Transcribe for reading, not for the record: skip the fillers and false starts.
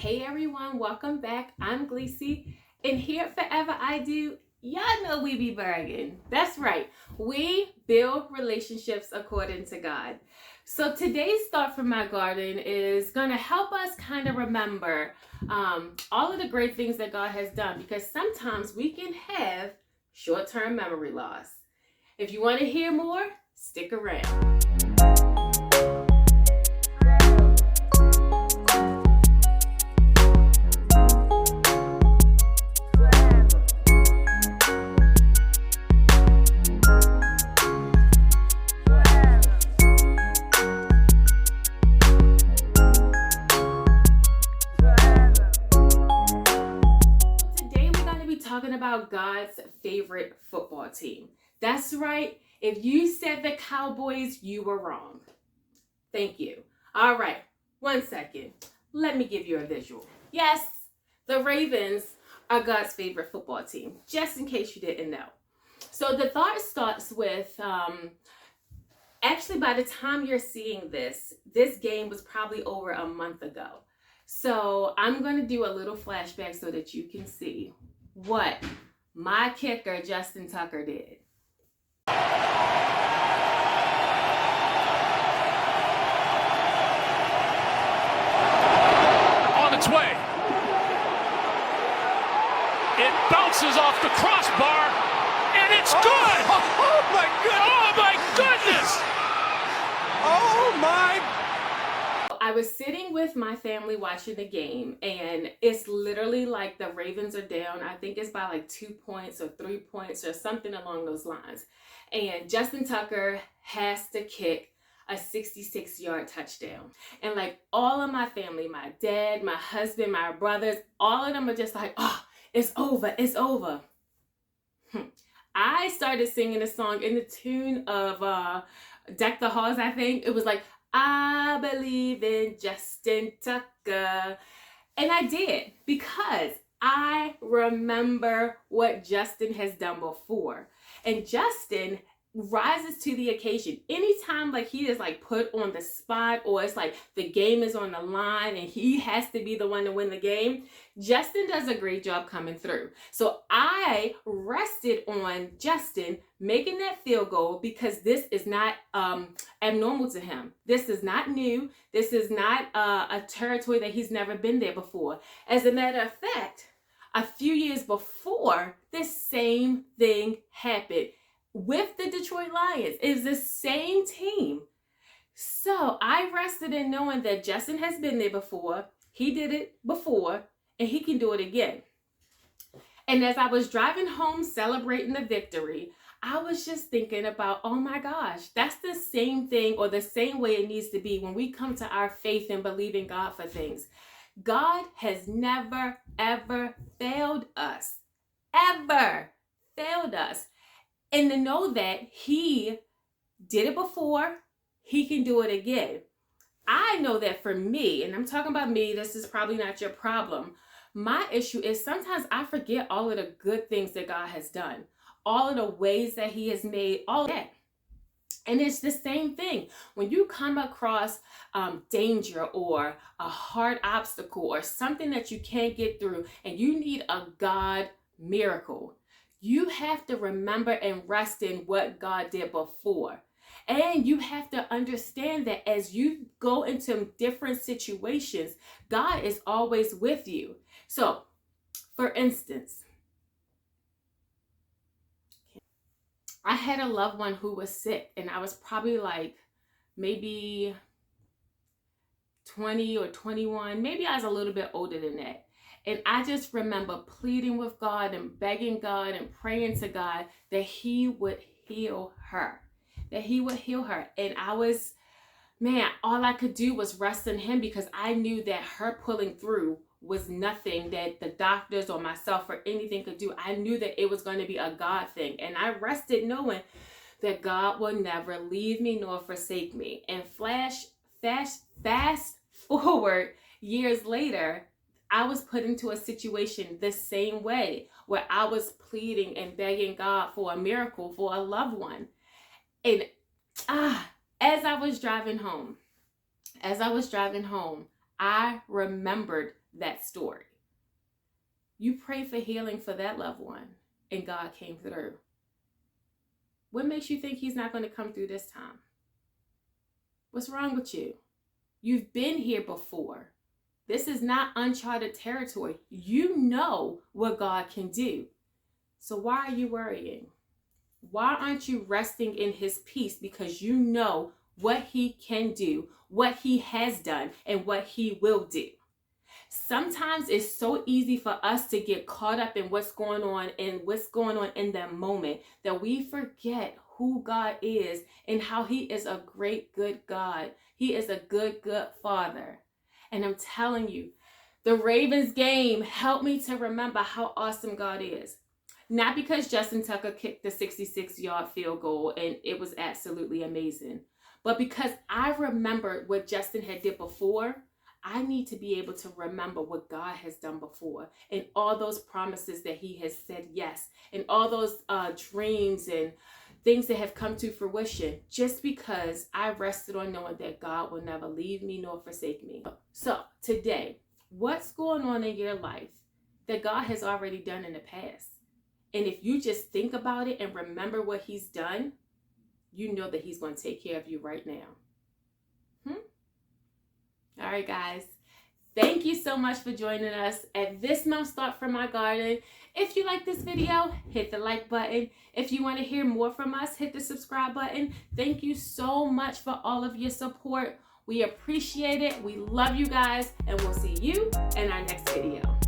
Hey everyone, welcome back. I'm Gleesy, and here at Forever I Do, y'all know we be bragging. That's right, we build relationships according to God. So today's thought from my garden is going to help us kind of remember all of the great things that God has done, because sometimes we can have short-term memory loss. If you want to hear more, stick around. Talking about God's favorite football team. That's right. If you said the Cowboys, you were wrong. Thank you. All right. 1 second. Let me give you a visual. Yes, the Ravens are God's favorite football team, just in case you didn't know. So the thought starts with, actually, by the time you're seeing this game was probably over a month ago. So I'm going to do a little flashback so that you can see what my kicker, Justin Tucker, did. On its way. It bounces off the crossbar, and it's good! Oh my goodness! Oh my goodness! Oh my! I was sitting with my family watching the game, and it's literally like the Ravens are down. I think it's by like 2 points or 3 points or something along those lines. And Justin Tucker has to kick a 66-yard touchdown. And like all of my family, my dad, my husband, my brothers, all of them are just like, oh, it's over, it's over. I started singing a song in the tune of Deck the Halls, I think. It was like, I believe in Justin Tucker. And I did, because I remember what Justin has done before. And Justin rises to the occasion. Anytime like he is like put on the spot, or it's like the game is on the line and he has to be the one to win the game, Justin does a great job coming through. So I rested on Justin making that field goal, because this is not abnormal to him. This is not new. This is not a territory that he's never been there before. As a matter of fact, a few years before, this same thing happened with the Detroit Lions. It's the same team. So I rested in knowing that Justin has been there before. He did it before, and he can do it again. And as I was driving home celebrating the victory, I was just thinking about, oh my gosh, that's the same thing, or the same way it needs to be when we come to our faith and believe in God for things. God has never, ever failed us. Ever failed us. And to know that he did it before, he can do it again. I know that for me, and I'm talking about me, this is probably not your problem. My issue is sometimes I forget all of the good things that God has done, all of the ways that he has made, all of that. And it's the same thing. When you come across danger or a hard obstacle or something that you can't get through and you need a God miracle, you have to remember and rest in what God did before. And you have to understand that as you go into different situations, God is always with you. So, for instance, I had a loved one who was sick, and I was probably like maybe 20 or 21. Maybe I was a little bit older than that. And I just remember pleading with God and begging God and praying to God that he would heal her. That he would heal her. And I was, all I could do was rest in him, because I knew that her pulling through was nothing that the doctors or myself or anything could do. I knew that it was going to be a God thing. And I rested knowing that God will never leave me nor forsake me. And fast forward years later, I was put into a situation the same way, where I was pleading and begging God for a miracle for a loved one. And as I was driving home, I remembered that story. You prayed for healing for that loved one, and God came through. What makes you think he's not going to come through this time? What's wrong with you? You've been here before. This is not uncharted territory. You know what God can do. So why are you worrying? Why aren't you resting in his peace? Because you know what he can do, what he has done, and what he will do. Sometimes it's so easy for us to get caught up in what's going on in that moment that we forget who God is and how he is a great, good God. He is a good, good Father. And I'm telling you, the Ravens game helped me to remember how awesome God is. Not because Justin Tucker kicked the 66-yard field goal and it was absolutely amazing, but because I remembered what Justin had did before. I need to be able to remember what God has done before and all those promises that he has said yes, and all those dreams and things that have come to fruition, just because I rested on knowing that God will never leave me nor forsake me. So today, what's going on in your life that God has already done in the past? And if you just think about it and remember what he's done, you know that he's going to take care of you right now. All right, guys. Thank you so much for joining us at this month's Start From My Garden. If you like this video, hit the like button. If you want to hear more from us, hit the subscribe button. Thank you so much for all of your support. We appreciate it. We love you guys, and we'll see you in our next video.